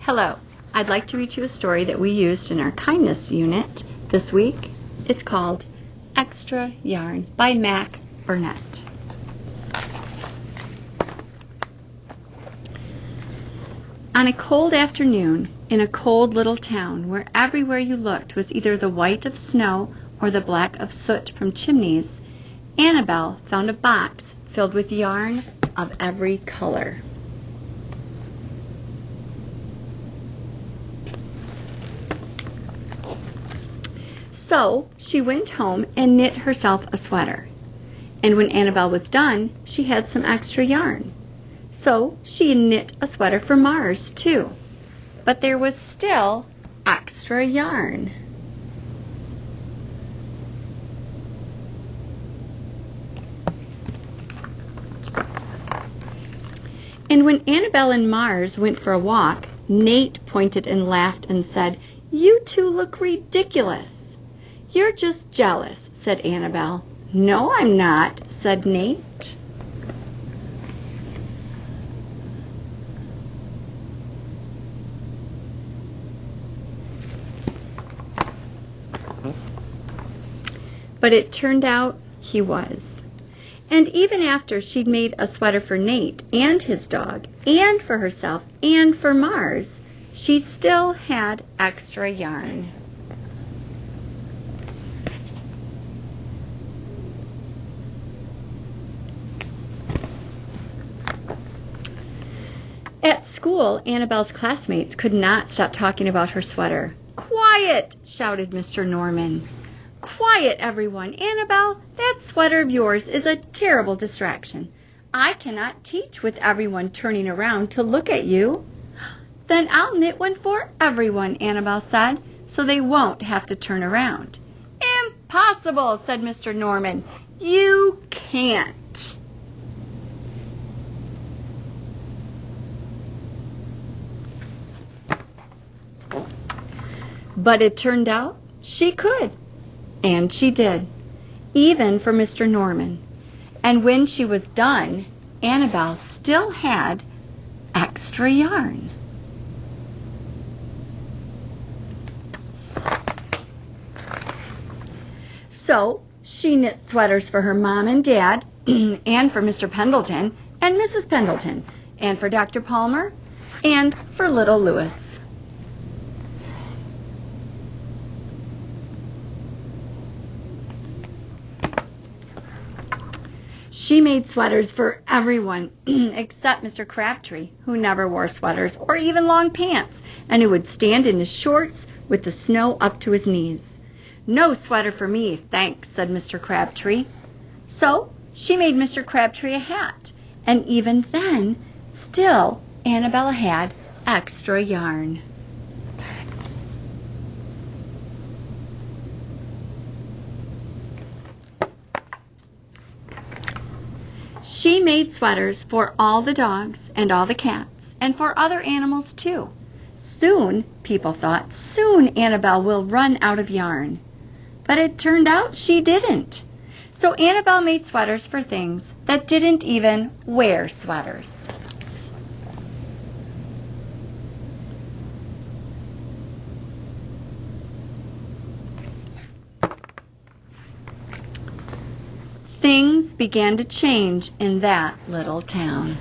Hello, I'd like to read you a story that we used in our kindness unit this week. It's called Extra Yarn by Mac Burnett. On a cold afternoon in a cold little town where everywhere you looked was either the white of snow or the black of soot from chimneys, Annabelle found a box filled with yarn of every color. So she went home and knit herself a sweater. And when Annabelle was done, she had some extra yarn. So she knit a sweater for Mars, too. But there was still extra yarn. And when Annabelle and Mars went for a walk, Nate pointed and laughed and said, "You two look ridiculous." "You're just jealous," said Annabelle. "No, I'm not," said Nate. But it turned out he was. And even after she'd made a sweater for Nate and his dog, and for herself, and for Mars, she still had extra yarn. At school, Annabelle's classmates could not stop talking about her sweater. "Quiet!" shouted Mr. Norman. "Quiet, everyone! Annabelle, that sweater of yours is a terrible distraction. I cannot teach with everyone turning around to look at you." "Then I'll knit one for everyone," Annabelle said, "so they won't have to turn around." "Impossible," said Mr. Norman. "You can't." But it turned out she could. And she did, even for Mr. Norman. And when she was done, Annabelle still had extra yarn. So she knit sweaters for her mom and dad, and for Mr. Pendleton and Mrs. Pendleton, and for Dr. Palmer, and for little Louis. She made sweaters for everyone except Mr. Crabtree, who never wore sweaters or even long pants, and who would stand in his shorts with the snow up to his knees. "No sweater for me, thanks," said Mr. Crabtree. So she made Mr. Crabtree a hat, and even then, still, Annabelle had extra yarn. She made sweaters for all the dogs and all the cats, and for other animals too. Soon, people thought, soon Annabelle will run out of yarn. But it turned out she didn't. So Annabelle made sweaters for things that didn't even wear sweaters. Things began to change in that little town.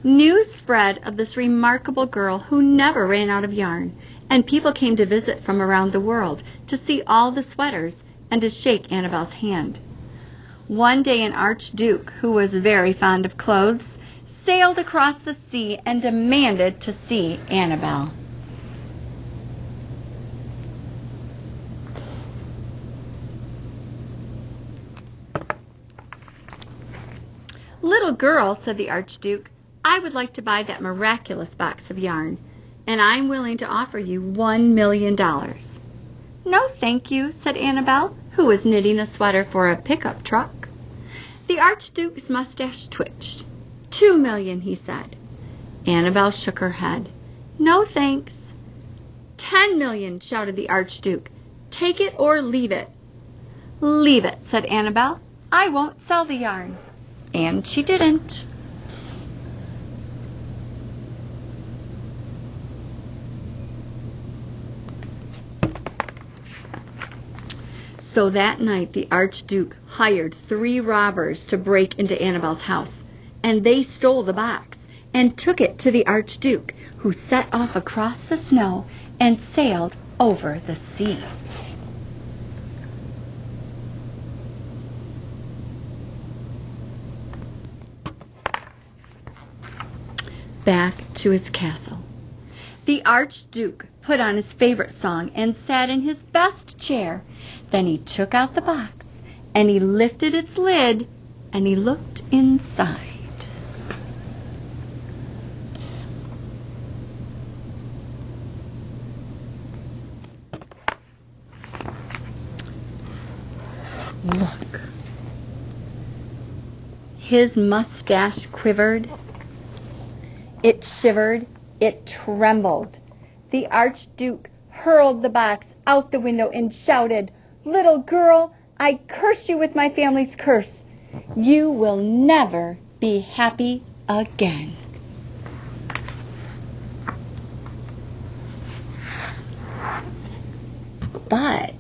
News spread of this remarkable girl who never ran out of yarn, and people came to visit from around the world to see all the sweaters and to shake Annabelle's hand. One day an archduke, who was very fond of clothes, sailed across the sea and demanded to see Annabelle. "Little girl," said the archduke, "I would like to buy that miraculous box of yarn, and I'm willing to offer you $1 million. "No, thank you," said Annabelle, who was knitting a sweater for a pickup truck. The archduke's mustache twitched. $2 million, he said. Annabelle shook her head. "No, thanks." $10 million, shouted the archduke. "Take it or leave it." "Leave it," said Annabelle. "I won't sell the yarn." And she didn't. So that night the Archduke hired 3 robbers to break into Annabelle's house, and they stole the box and took it to the Archduke, who set off across the snow and sailed over the sea. Back to his castle. The Archduke put on his favorite song and sat in his best chair. Then he took out the box, and he lifted its lid, and he looked inside. Look. His mustache quivered. It shivered. It trembled. The Archduke hurled the box out the window and shouted, "Little girl, I curse you with my family's curse. You will never be happy again." But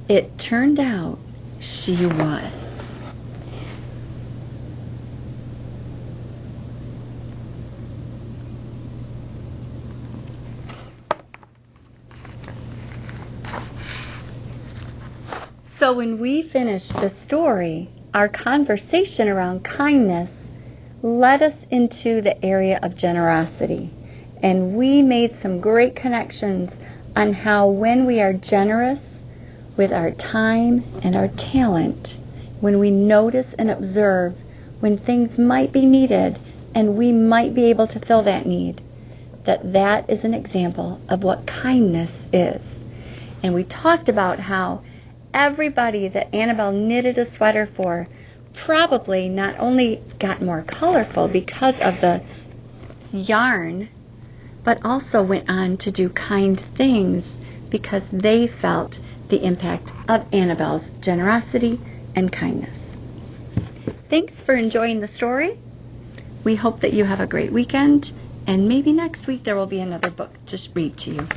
it turned out she was. So when we finished the story, our conversation around kindness led us into the area of generosity. And we made some great connections on how when we are generous with our time and our talent, when we notice and observe when things might be needed and we might be able to fill that need, that is an example of what kindness is. And we talked about how everybody that Annabelle knitted a sweater for probably not only got more colorful because of the yarn, but also went on to do kind things because they felt the impact of Annabelle's generosity and kindness. Thanks for enjoying the story. We hope that you have a great weekend, and maybe next week there will be another book to read to you.